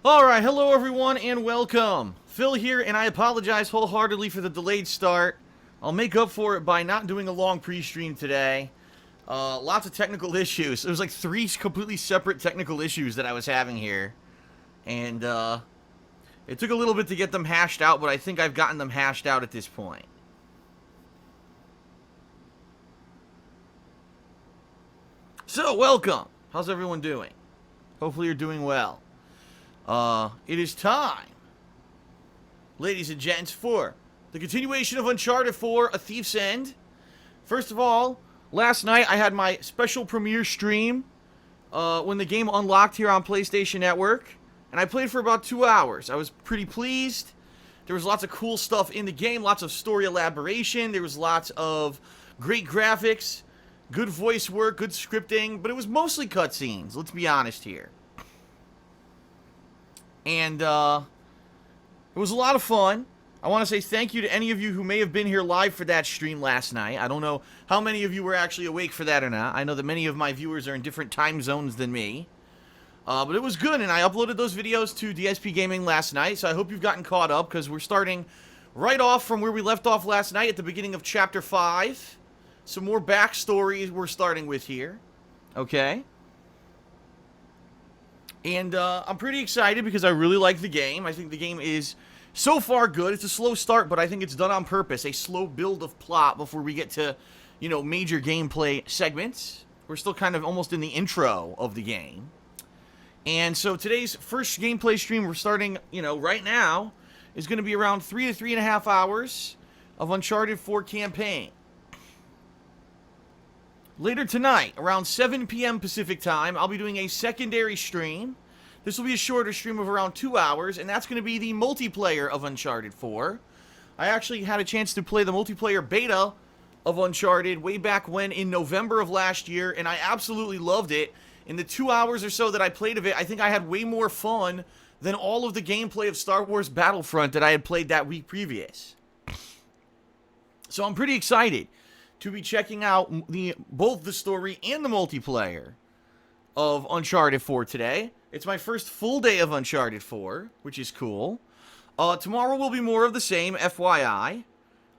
Alright, hello everyone and welcome. Phil here, and I apologize wholeheartedly for the delayed start. I'll make up for it by not doing a long pre-stream today. Lots of technical issues. There was like three completely separate technical issues that I was having here. And, it took a little bit to get them hashed out, but I think I've gotten them hashed out at this point. So, welcome. How's everyone doing? Hopefully you're doing well. It is time, ladies and gents, for the continuation of Uncharted 4, A Thief's End. First of all, last night I had my special premiere stream when the game unlocked here on PlayStation Network, and I played for about 2 hours. I was pretty pleased. There was lots of cool stuff in the game, lots of story elaboration, there was lots of great graphics, good voice work, good scripting, but it was mostly cutscenes, let's be honest here. And, it was a lot of fun. I want to say thank you to any of you who may have been here live for that stream last night. I don't know how many of you were actually awake for that or not. I know that many of my viewers are in different time zones than me. But it was good, and I uploaded those videos to DSPGaming last night, so I hope you've gotten caught up, because we're starting right off from where we left off last night at the beginning of Chapter 5. Some more backstory we're starting with here. Okay? And I'm pretty excited because I really like the game. I think the game is so far good. It's a slow start, but I think it's done on purpose. A slow build of plot before we get to, you know, major gameplay segments. We're still kind of almost in the intro of the game. And so today's first gameplay stream we're starting, you know, right now is going to be around 3 to 3.5 hours of Uncharted 4 campaign. Later tonight, around 7 p.m. Pacific time, I'll be doing a secondary stream. This will be a shorter stream of around 2 hours, and that's going to be the multiplayer of Uncharted 4. I actually had a chance to play the multiplayer beta of Uncharted way back when in November of last year, and I absolutely loved it. In the 2 hours or so that I played of it, I think I had way more fun than all of the gameplay of Star Wars Battlefront that I had played that week previous. So I'm pretty excited to be checking out both the story and the multiplayer of Uncharted 4 today. It's my first full day of Uncharted 4, which is cool. Tomorrow will be more of the same, FYI.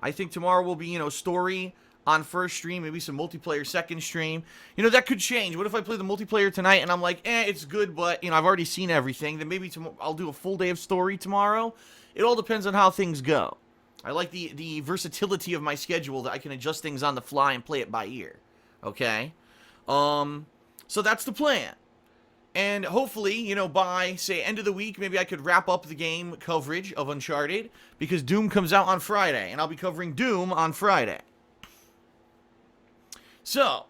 I think tomorrow will be, you know, story on first stream, maybe some multiplayer second stream. You know, that could change. What if I play the multiplayer tonight and I'm like, it's good, but, you know, I've already seen everything. Then maybe I'll do a full day of story tomorrow. It all depends on how things go. I like the versatility of my schedule, that I can adjust things on the fly and play it by ear. Okay? So that's the plan. And hopefully, you know, by, say, end of the week, maybe I could wrap up the game coverage of Uncharted, because Doom comes out on Friday, and I'll be covering Doom on Friday. So,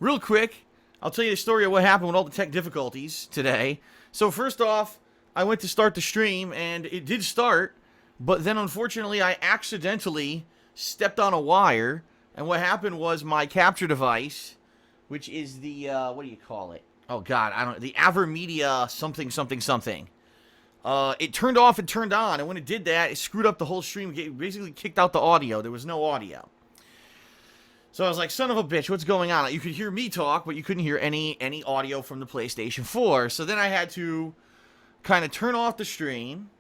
real quick, I'll tell you the story of what happened with all the tech difficulties today. So first off, I went to start the stream, and it did start, but then unfortunately I accidentally stepped on a wire, and what happened was my capture device, which is the, what do you call it? Oh god, I don't, the AverMedia something something something. It turned off and turned on, and when it did that, it screwed up the whole stream. It basically kicked out the audio. There was no audio. So I was like, son of a bitch, what's going on? You could hear me talk, but you couldn't hear any audio from the PlayStation 4. So then I had to kind of turn off the stream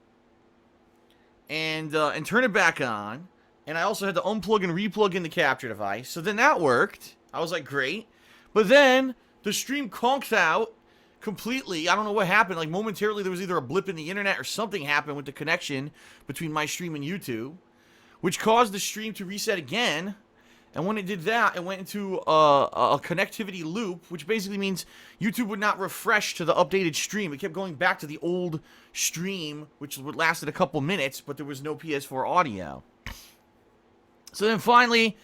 and turn it back on. And I also had to unplug and replug in the capture device. So then that worked. I was like, great. But then the stream conked out completely. I don't know what happened. Like, momentarily there was either a blip in the internet or something happened with the connection between my stream and YouTube, which caused the stream to reset again. And when it did that, it went into a connectivity loop, which basically means YouTube would not refresh to the updated stream. It kept going back to the old stream, which lasted a couple minutes, but there was no PS4 audio. So then finally,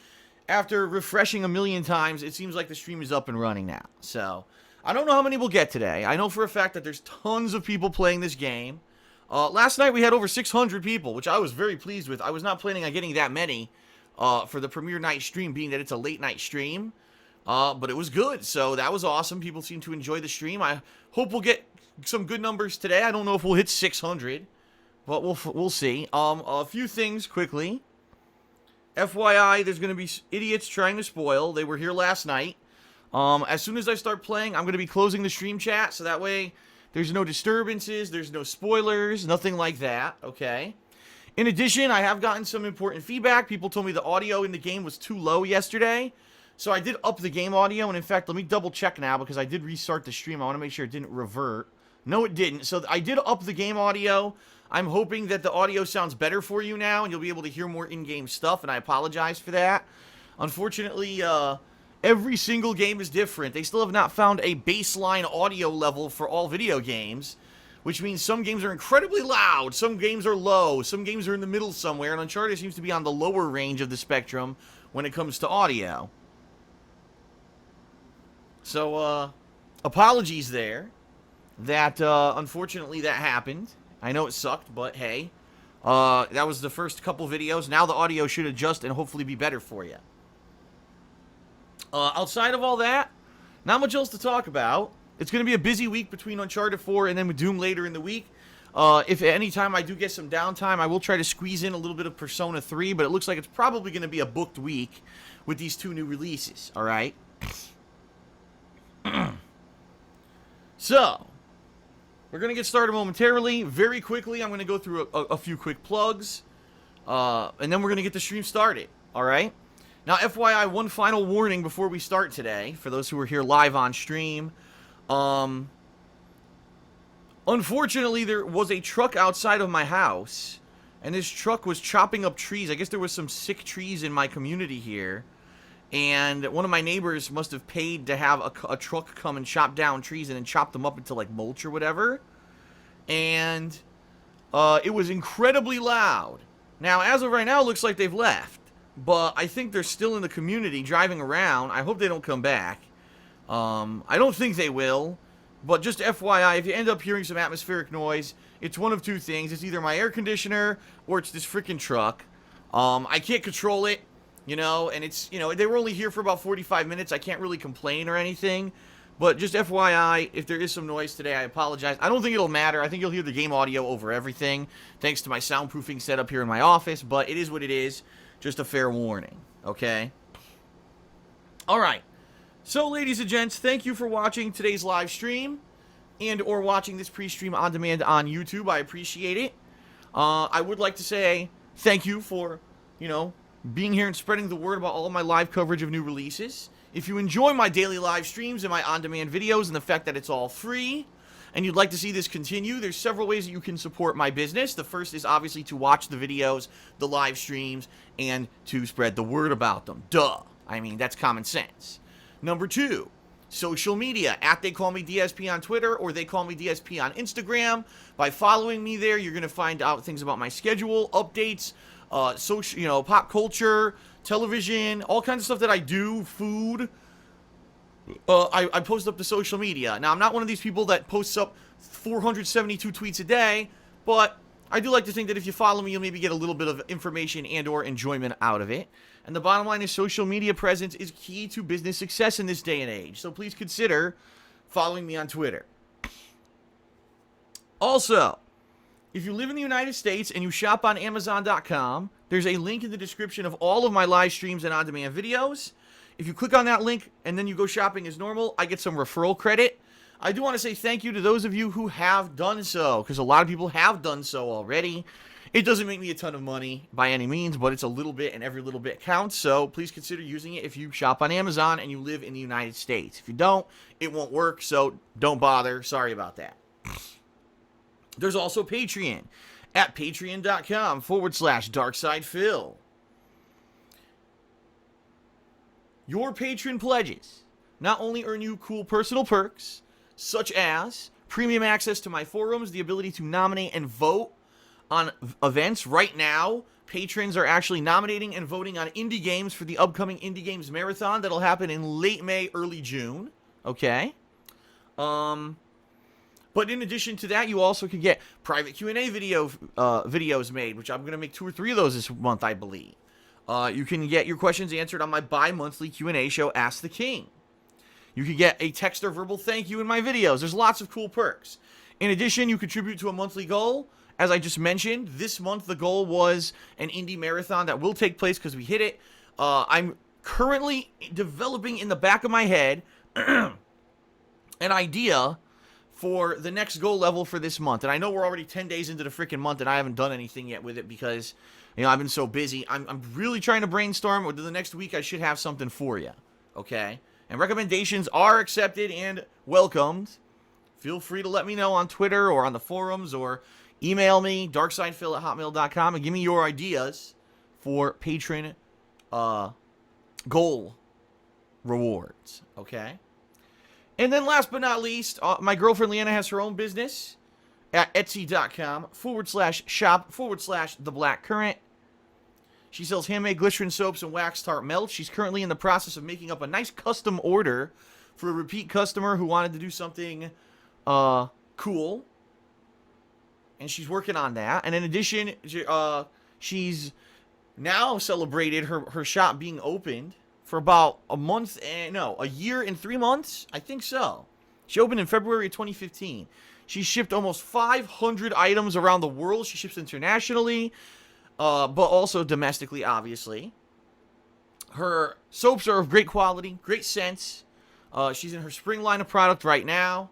after refreshing a million times, it seems like the stream is up and running now. So, I don't know how many we'll get today. I know for a fact that there's tons of people playing this game. Last night we had over 600 people, which I was very pleased with. I was not planning on getting that many for the premiere night stream, being that it's a late night stream. But it was good, so that was awesome. People seem to enjoy the stream. I hope we'll get some good numbers today. I don't know if we'll hit 600, but we'll see. A few things quickly. FYI, there's going to be idiots trying to spoil. They were here last night. As soon as I start playing, I'm going to be closing the stream chat, so that way There's no disturbances. There's no spoilers. Nothing like that, okay? In addition, I have gotten some important feedback. People told me the audio in the game was too low yesterday. So I did up the game audio. And in fact, let me double check now because I did restart the stream. I want to make sure it didn't revert. No, it didn't. So I did up the game audio. I'm hoping that the audio sounds better for you now and you'll be able to hear more in-game stuff. And I apologize for that. Unfortunately, every single game is different. They still have not found a baseline audio level for all video games, which means some games are incredibly loud, some games are low, some games are in the middle somewhere, and Uncharted seems to be on the lower range of the spectrum when it comes to audio. So, apologies there. That, unfortunately, that happened. I know it sucked, but hey. That was the first couple videos. Now the audio should adjust and hopefully be better for you. Outside of all that, not much else to talk about. It's going to be a busy week between Uncharted 4 and then with Doom later in the week. If at any time I do get some downtime, I will try to squeeze in a little bit of Persona 3, but it looks like it's probably going to be a booked week with these two new releases, alright? So, we're going to get started momentarily. Very quickly, I'm going to go through a few quick plugs, and then we're going to get the stream started, alright? Now, FYI, one final warning before we start today, for those who are here live on stream. Unfortunately, there was a truck outside of my house, and this truck was chopping up trees. I guess there was some sick trees in my community here, and one of my neighbors must have paid to have a truck come and chop down trees and then chop them up into, like, mulch or whatever, and it was incredibly loud. Now, as of right now, it looks like they've left, but I think they're still in the community driving around. I hope they don't come back. I don't think they will, but just FYI, if you end up hearing some atmospheric noise, it's one of two things. It's either my air conditioner or it's this freaking truck. I can't control it, you know, and it's, you know, they were only here for about 45 minutes. I can't really complain or anything, but just FYI, if there is some noise today, I apologize. I don't think it'll matter. I think you'll hear the game audio over everything, thanks to my soundproofing setup here in my office, but it is what it is. Just a fair warning, okay? All right. So, ladies and gents, thank you for watching today's live stream and or watching this pre-stream on demand on YouTube. I appreciate it. I would like to say thank you for, you know, being here and spreading the word about all of my live coverage of new releases. If you enjoy my daily live streams and my on-demand videos and the fact that it's all free and you'd like to see this continue, there's several ways that you can support my business. The first is obviously to watch the videos, the live streams, and to spread the word about them. Duh. I mean, that's common sense. Number 2, social media. They call me DSP on Twitter, or they call me DSP on Instagram. By following me there, you're going to find out things about my schedule, updates, social, you know, pop culture, television, all kinds of stuff that I do, food. I post up to social media. Now, I'm not one of these people that posts up 472 tweets a day, but I do like to think that if you follow me, you'll maybe get a little bit of information and or enjoyment out of it. And the bottom line is social media presence is key to business success in this day and age. So please consider following me on Twitter. Also, if you live in the United States and you shop on Amazon.com, there's a link in the description of all of my live streams and on-demand videos. If you click on that link and then you go shopping as normal, I get some referral credit. I do want to say thank you to those of you who have done so, because a lot of people have done so already. It doesn't make me a ton of money by any means, but it's a little bit, and every little bit counts, so please consider using it if you shop on Amazon and you live in the United States. If you don't, it won't work, so don't bother. Sorry about that. There's also Patreon at patreon.com/DarksidePhil. Your patron pledges not only earn you cool personal perks, such as premium access to my forums, the ability to nominate and vote on events. Right now, patrons are actually nominating and voting on indie games for the upcoming Indie Games Marathon that'll happen in late May, early June. Okay? But in addition to that, you also can get private Q&A videos made, which I'm going to make 2 or 3 of those this month, I believe. You can get your questions answered on my bi-monthly Q&A show, Ask the King. You can get a text or verbal thank you in my videos. There's lots of cool perks. In addition, you contribute to a monthly goal. As I just mentioned, this month the goal was an indie marathon that will take place because we hit it. I'm currently developing in the back of my head an idea for the next goal level for this month. And I know we're already 10 days into the freaking month and I haven't done anything yet with it because, I've been so busy. I'm really trying to brainstorm. Within the next week, I should have something for you. Okay? And recommendations are accepted and welcomed. Feel free to let me know on Twitter or on the forums or email me, darksidefil@hotmail.com, and give me your ideas for patron goal rewards. Okay? And then last but not least, my girlfriend Leanna has her own business at etsy.com/shop/theblackcurrant. She sells handmade glycerin soaps and wax tart melts. She's currently in the process of making up a nice custom order for a repeat customer who wanted to do something cool. And she's working on that. And in addition, she's now celebrated her shop being opened for about a year and 3 months? I think so. She opened in February of 2015. She shipped almost 500 items around the world. She ships internationally, but also domestically, obviously. Her soaps are of great quality, great scents. She's in her spring line of product right now.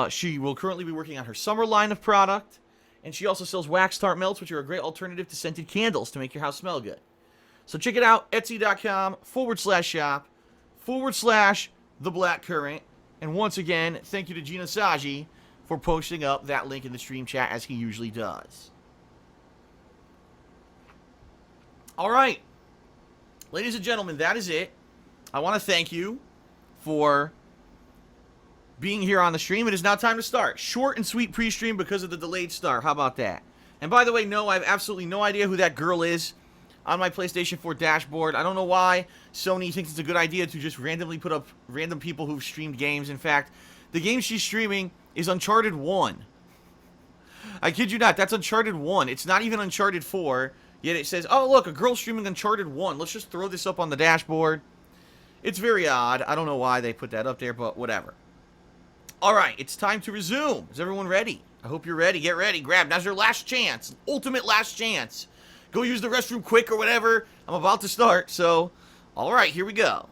She will currently be working on her summer line of product. And she also sells wax tart melts, which are a great alternative to scented candles to make your house smell good. So check it out, etsy.com/shop/theblackcurrant. And once again, thank you to Gina Saji for posting up that link in the stream chat as he usually does. All right. Ladies and gentlemen, that is it. I want to thank you for being here on the stream. It is now time to start. Short and sweet pre-stream because of the delayed start. How about that? And by the way, no, I have absolutely no idea who that girl is on my PlayStation 4 dashboard. I don't know why Sony thinks it's a good idea to just randomly put up random people who've streamed games. In fact, the game she's streaming is Uncharted 1. I kid you not, that's Uncharted 1. It's not even Uncharted 4, yet it says, oh, look, a girl streaming Uncharted 1. Let's just throw this up on the dashboard. It's very odd. I don't know why they put that up there, but whatever. All right, it's time to resume. Is everyone ready? I hope you're ready. Get ready. Grab. Now's your last chance. Ultimate last chance. Go use the restroom quick or whatever. I'm about to start, so all right, here we go.